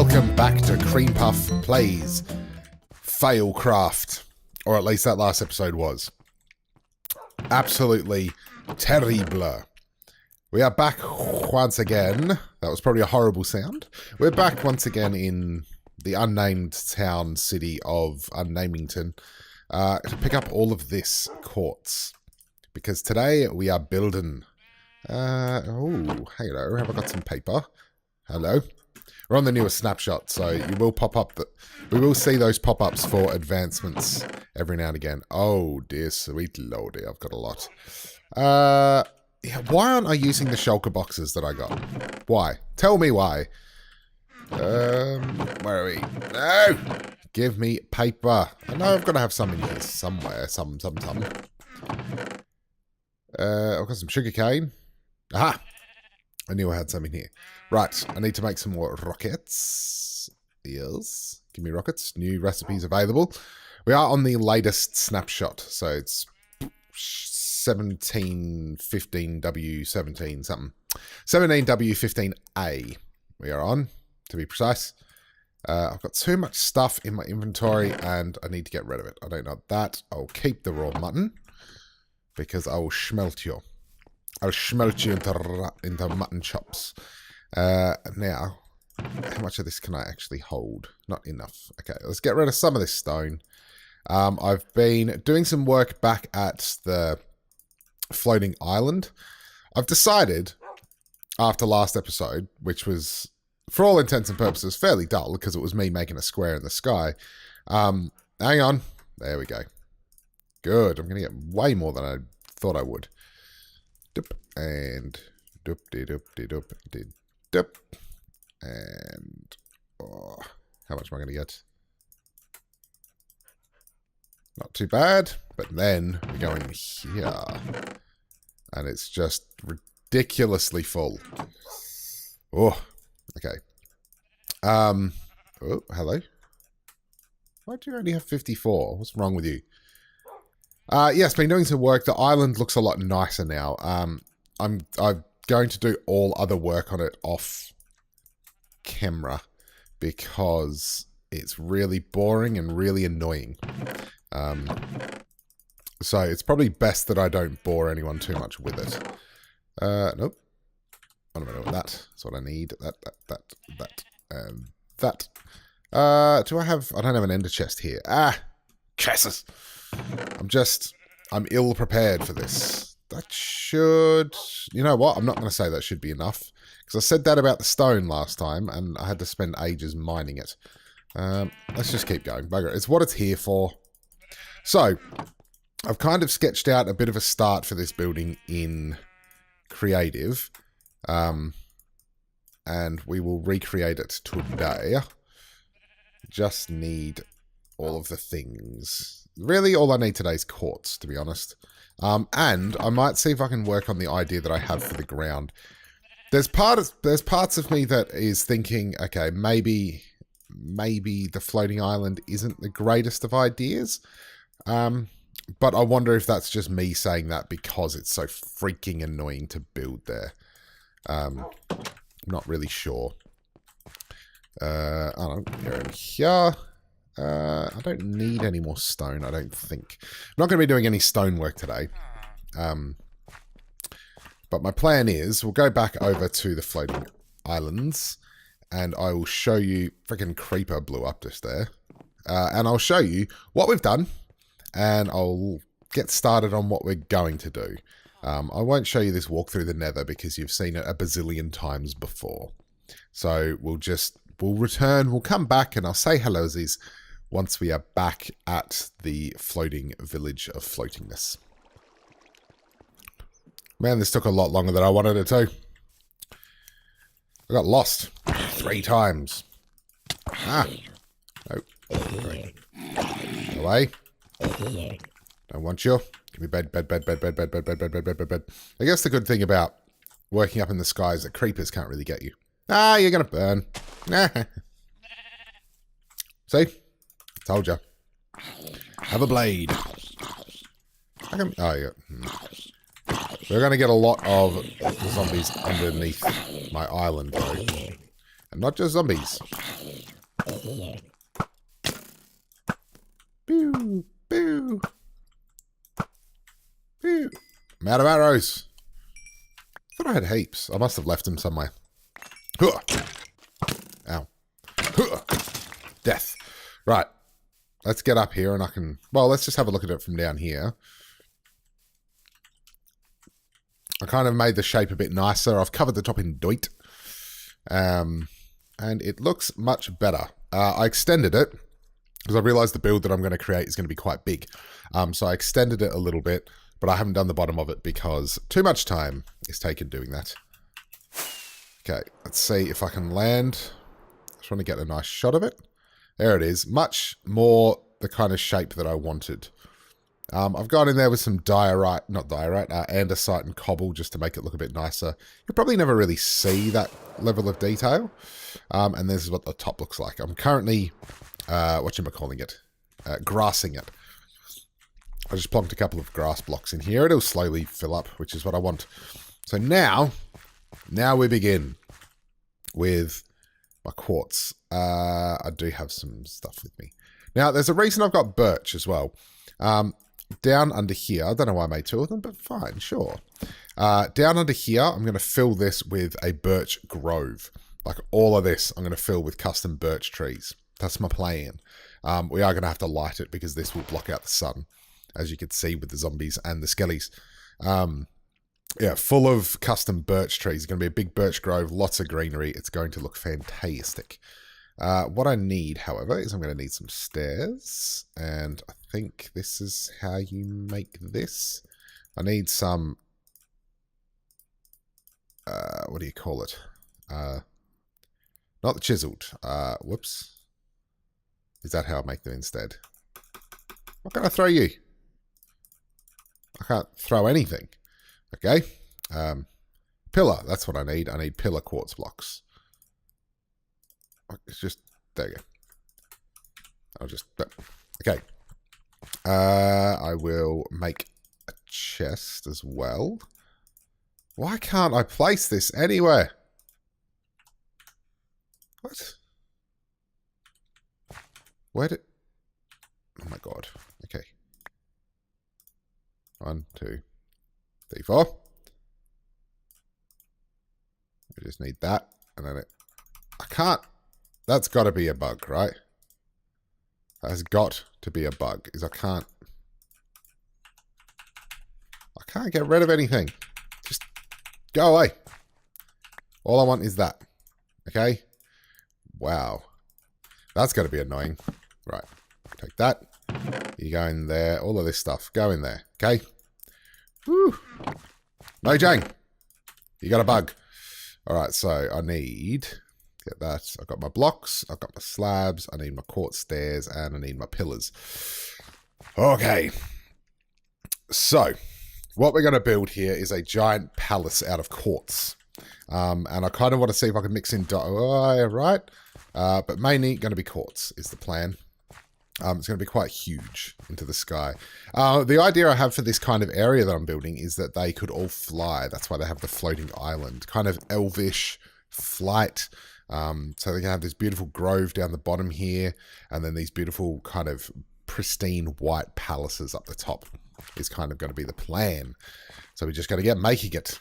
welcome back to Cream Puff Plays Failcraft. Or at least that last episode was. Absolutely terrible. We are back once again. That was probably a horrible sound. We're back once again in the unnamed town city of Unnamington to pick up all of this quartz. Because today we are building... oh, hello. Have I got some paper? Hello. We're on the newest snapshot, so you will pop up we will see those pop-ups for advancements every now and again. Oh dear sweet lordy, I've got a lot. Yeah, why aren't I using the shulker boxes that I got? Why? Tell me why. Where are we? No! Give me paper. I know I've got to have some in here somewhere. Some. I've got some sugarcane. Aha! I knew I had some in here. Right, I need to make some more rockets. Yes. Give me rockets. New recipes available. We are on the latest snapshot, so it's 1715W17 something. 17W15A we are on, to be precise. I've got too much stuff in my inventory, and I need to get rid of it. I don't know that. I'll keep the raw mutton, because I will schmelt you. I'll schmelt you into mutton chops. Now, how much of this can I actually hold? Not enough. Okay, let's get rid of some of this stone. I've been doing some work back at the floating island. I've decided, after last episode, which was, for all intents and purposes, fairly dull, because it was me making a square in the sky. Hang on. There we go. Good. I'm going to get way more than I thought I would. Doop, and doop, de doop, de doop, de doop. And oh, how much am I going to get? Not too bad, but then we go in here, and it's just ridiculously full. Oh, okay. Oh, hello. Why do you only have 54? What's wrong with you? Yes, been doing some work. The island looks a lot nicer now. I'm going to do all other work on it off camera because it's really boring and really annoying. So it's probably best that I don't bore anyone too much with it. Nope. What am I doing with that? That's what I need. That. Do I have... I don't have an ender chest here. Ah! Chesses! I'm ill prepared for this. That should... You know what? I'm not going to say that should be enough. Because I said that about the stone last time, and I had to spend ages mining it. Let's just keep going. Bugger it. It's what it's here for. So, I've kind of sketched out a bit of a start for this building in creative. And we will recreate it today. Just need all of the things. Really, all I need today is quartz, to be honest. And I might see if I can work on the idea that I have for the ground. There's parts of me that is thinking, okay, maybe the floating island isn't the greatest of ideas. But I wonder if that's just me saying that because it's so freaking annoying to build there. I'm not really sure. I don't know, you're in here. I don't need any more stone, I don't think. I'm not going to be doing any stone work today. But my plan is, we'll go back over to the floating islands, and I will show you... Freaking creeper blew up just there. And I'll show you what we've done, and I'll get started on what we're going to do. I won't show you this walk through the nether, because you've seen it a bazillion times before. So we'll return, we'll come back, and I'll say hellosies once we are back at the floating village of floatingness. Man, this took a lot longer than I wanted it to. I got lost 3 times. Ah. Nope. Away. Don't want you. Give me bed. I guess the good thing about working up in the sky is that creepers can't really get you. Ah, you're going to burn. See? Told you. Have a blade. Oh, yeah. We're going to get a lot of zombies underneath my island, though. And not just zombies. Boo, boo. Boo. I'm out of arrows. I thought I had heaps. I must have left them somewhere. Huh. Ow. Huh. Death. Right. Let's get up here and I can... Well, let's just have a look at it from down here. I kind of made the shape a bit nicer. I've covered the top in doit. And it looks much better. I extended it because I realized the build that I'm going to create is going to be quite big. So I extended it a little bit, but I haven't done the bottom of it because too much time is taken doing that. Okay, let's see if I can land. I just want to get a nice shot of it. There it is. Much more the kind of shape that I wanted. I've gone in there with some andesite and cobble just to make it look a bit nicer. You'll probably never really see that level of detail. And this is what the top looks like. I'm currently, grassing it. I just plonked a couple of grass blocks in here. It'll slowly fill up, which is what I want. So now we begin with my quartz. I do have some stuff with me. Now, there's a reason I've got birch as well. Down under here, I don't know why I made two of them, but fine, sure. Down under here, I'm going to fill this with a birch grove. Like all of this, I'm going to fill with custom birch trees. That's my plan. We are going to have to light it because this will block out the sun, as you can see with the zombies and the skellies. Yeah, full of custom birch trees. It's going to be a big birch grove, lots of greenery. It's going to look fantastic. What I need, however, is I'm going to need some stairs. And I think this is how you make this. I need some... what do you call it? Not the chiseled. Whoops. Is that how I make them instead? What can I throw you? I can't throw anything. Okay. Pillar. That's what I need. I need pillar quartz blocks. It's just... There you go. I'll just... Okay. I will make a chest as well. Why can't I place this anywhere? What? Where did... Oh my god. Okay. 1, 2, 3, 4. We just need that. And then it... I can't... That's got to be a bug, right? That has got to be a bug. Is I can't get rid of anything. Just go away. All I want is that. Okay? Wow. That's got to be annoying. Right. Take that. You go in there. All of this stuff. Go in there. Okay? Woo. Mojang. You got a bug. Alright, so I need... Get that. I've got my blocks. I've got my slabs. I need my quartz stairs. And I need my pillars. Okay. So, what we're going to build here is a giant palace out of quartz. And I kind of want to see if I can mix in... right? But mainly going to be quartz is the plan. It's going to be quite huge into the sky. The idea I have for this kind of area that I'm building is that they could all fly. That's why they have the floating island. Kind of elvish flight. So they can have this beautiful grove down the bottom here. And then these beautiful kind of pristine white palaces up the top is kind of going to be the plan. So we just got to get making it.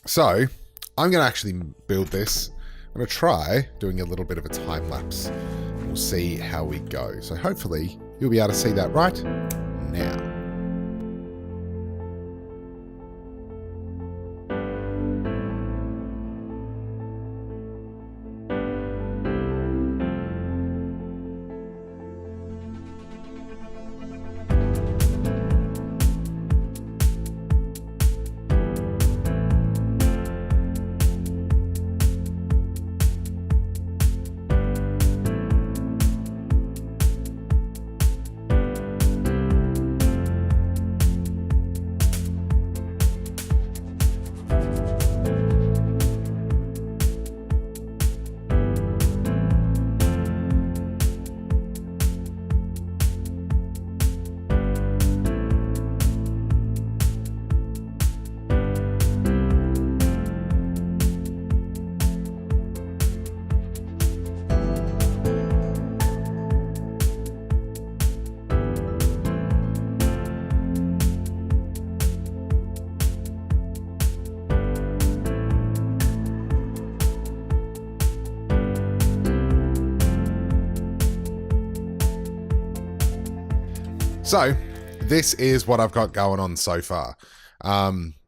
So I'm going to actually build this. I'm going to try doing a little bit of a time lapse. We'll see how we go. So hopefully you'll be able to see that right now. So, this is what I've got going on so far.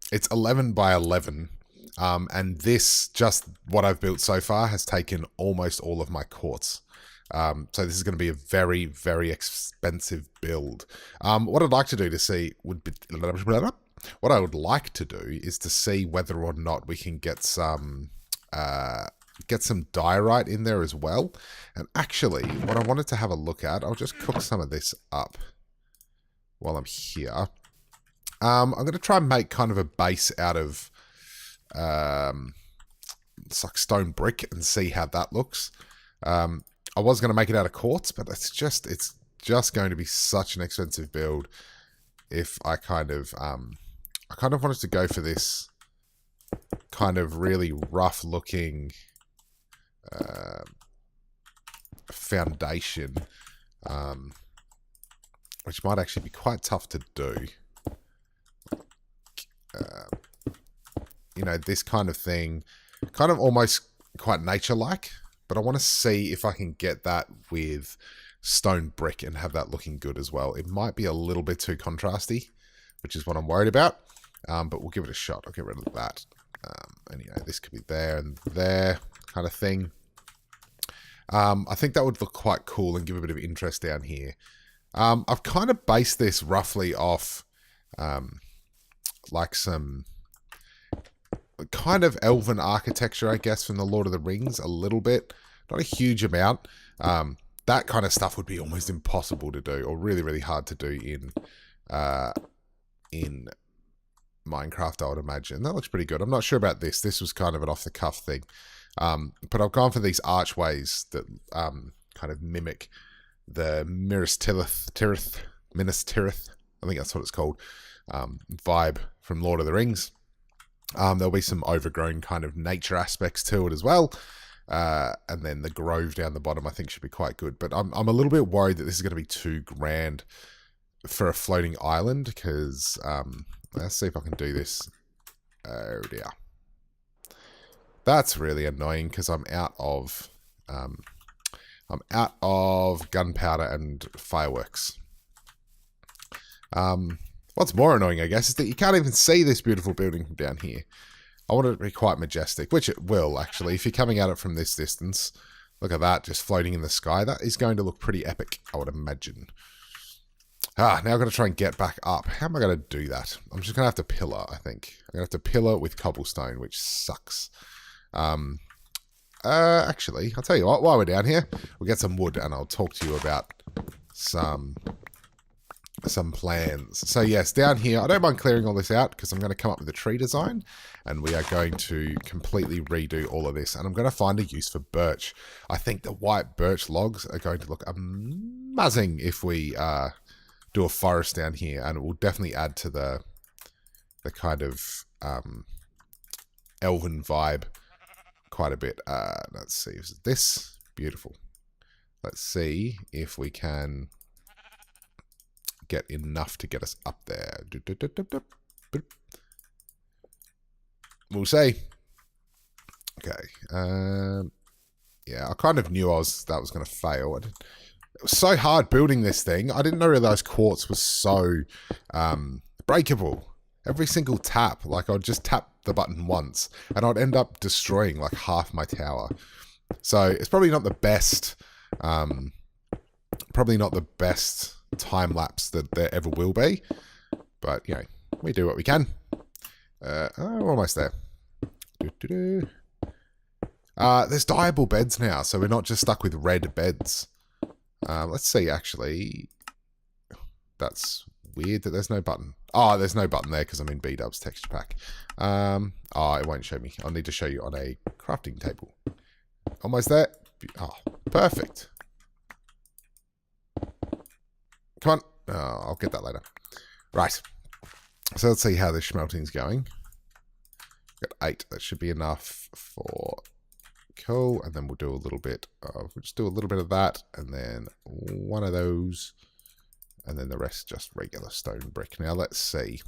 It's 11 by 11. And this, just what I've built so far, has taken almost all of my quartz. So this is going to be a very, very expensive build. What I'd like to do to see would be... What I would like to do is to see whether or not we can get some diorite in there as well. And actually, what I wanted to have a look at, I'll just cook some of this up while I'm here. I'm going to try and make kind of a base out of it's like stone brick and see how that looks. I was going to make it out of quartz, but it's just going to be such an expensive build. If I kind of wanted to go for this kind of really rough looking foundation, which might actually be quite tough to do. You know, this kind of thing, kind of almost quite nature-like, but I want to see if I can get that with stone brick and have that looking good as well. It might be a little bit too contrasty, which is what I'm worried about, but we'll give it a shot. I'll get rid of that. And, you know, this could be there and there kind of thing. I think that would look quite cool and give a bit of interest down here. I've kind of based this roughly off like some kind of elven architecture, I guess, from the Lord of the Rings, a little bit. Not a huge amount. That kind of stuff would be almost impossible to do, or really, really hard to do in Minecraft, I would imagine. That looks pretty good. I'm not sure about this. This was kind of an off-the-cuff thing. But I've gone for these archways that kind of mimic the Minas Tirith, I think that's what it's called, vibe from Lord of the Rings. There'll be some overgrown kind of nature aspects to it as well. And then the grove down the bottom I think should be quite good. But I'm a little bit worried that this is going to be too grand for a floating island, because let's see if I can do this. Oh dear. That's really annoying because I'm out of gunpowder and fireworks. What's more annoying, I guess, is that you can't even see this beautiful building from down here. I want it to be quite majestic, which it will, actually. If you're coming at it from this distance, look at that, just floating in the sky. That is going to look pretty epic, I would imagine. Now I've got to try and get back up. How am I going to do that? I'm just going to have to pillar, I think. I'm going to have to pillar with cobblestone, which sucks. Actually, I'll tell you what, while we're down here, we'll get some wood and I'll talk to you about some plans. So yes, down here, I don't mind clearing all this out because I'm going to come up with a tree design and we are going to completely redo all of this, and I'm going to find a use for birch. I think the white birch logs are going to look amazing if we do a forest down here, and it will definitely add to the kind of elven vibe quite a bit. Let's see, is this beautiful? Let's see if we can get enough to get us up there. We'll see. Okay. Yeah, I kind of knew that was going to fail. It was so hard building this thing. I didn't realize quartz was so breakable. Every single tap, like I'd just tap the button once and I'd end up destroying like half my tower. So it's probably not the best, time lapse that there ever will be, but you know, we do what we can. We're almost there. There's dyeable beds now, so we're not just stuck with red beds. Let's see, actually. That's weird that there's no button. Oh, there's no button there because I'm in B-Dub's texture pack. It won't show me. I'll need to show you on a crafting table. Almost there. Oh, perfect. Come on. Oh, I'll get that later. Right. So let's see how this smelting's going. Got 8. That should be enough for... Cool. And then we'll do a little bit of... We'll just do a little bit of that. And then one of those. And then the rest just regular stone brick. Now let's see.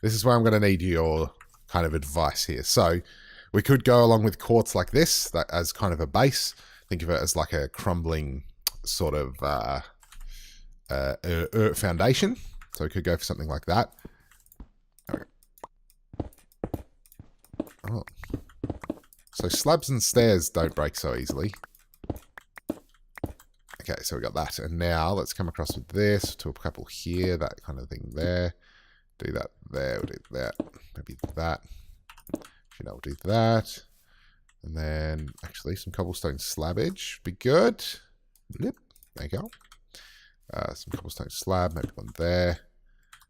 This is where I'm going to need your kind of advice here. So we could go along with quartz like this, that as kind of a base. Think of it as like a crumbling sort of foundation. So we could go for something like that. Okay. Oh. So slabs and stairs don't break so easily. Okay, so we got that. And now let's come across with this to a couple here, that kind of thing there. Do that there, we'll do that. Maybe that. You know, we'll do that. And then actually some cobblestone slabbage. Be good. Blip. There you go. Some cobblestone slab, maybe one there.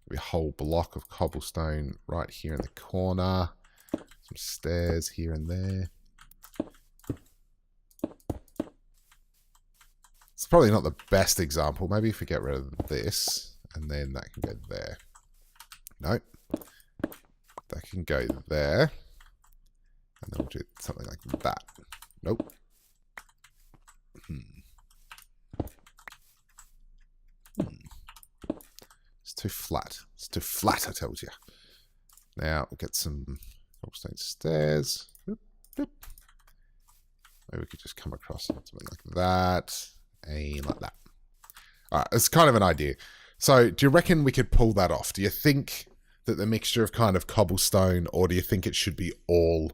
Maybe a whole block of cobblestone right here in the corner. Some stairs here and there. It's probably not the best example. Maybe if we get rid of this, and then that can go there. Nope. That can go there. And then we'll do something like that. Nope. It's too flat. It's too flat, I told you. Now we'll get some cobblestone stairs. Boop, boop. Maybe we could just come across something like that. And like that. Alright, it's kind of an idea. So, do you reckon we could pull that off? Do you think that the mixture of kind of cobblestone, or do you think it should be all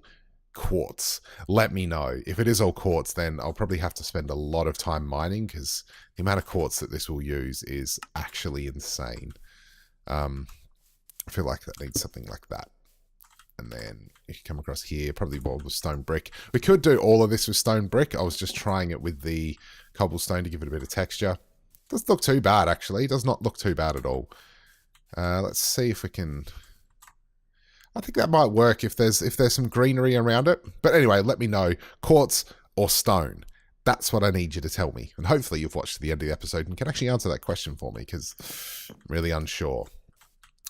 quartz? Let me know. If it is all quartz, then I'll probably have to spend a lot of time mining, because the amount of quartz that this will use is actually insane. I feel like that needs something like that. And then if you come across here, probably more with stone brick. We could do all of this with stone brick. I was just trying it with the cobblestone to give it a bit of texture. Doesn't look too bad, actually. Does not look too bad at all. Let's see if we can... I think that might work if there's some greenery around it. But anyway, let me know. Quartz or stone? That's what I need you to tell me. And hopefully you've watched to the end of the episode and can actually answer that question for me, because I'm really unsure.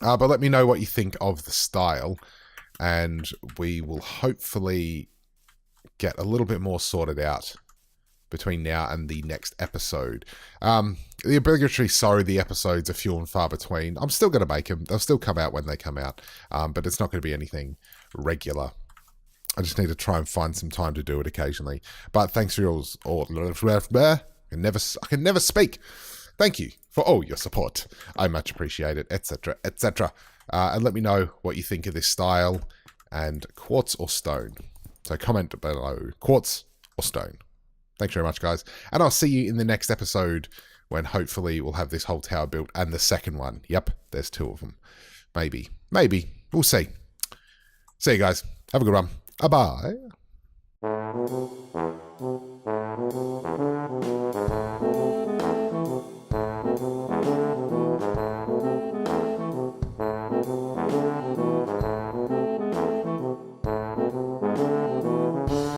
But let me know what you think of the style. And we will hopefully get a little bit more sorted out between now and the next episode. The obligatory sorry, the episodes are few and far between. I'm still going to make them. They'll still come out when they come out. But it's not going to be anything regular. I just need to try and find some time to do it occasionally. But thanks for yours. I can never speak. Thank you for all your support. I much appreciate it, etc., etc. And let me know what you think of this style and quartz or stone. So comment below, quartz or stone. Thanks very much, guys. And I'll see you in the next episode when hopefully we'll have this whole tower built and the second one. Yep, there's two of them. Maybe. Maybe. We'll see. See you guys. Have a good one. Bye-bye.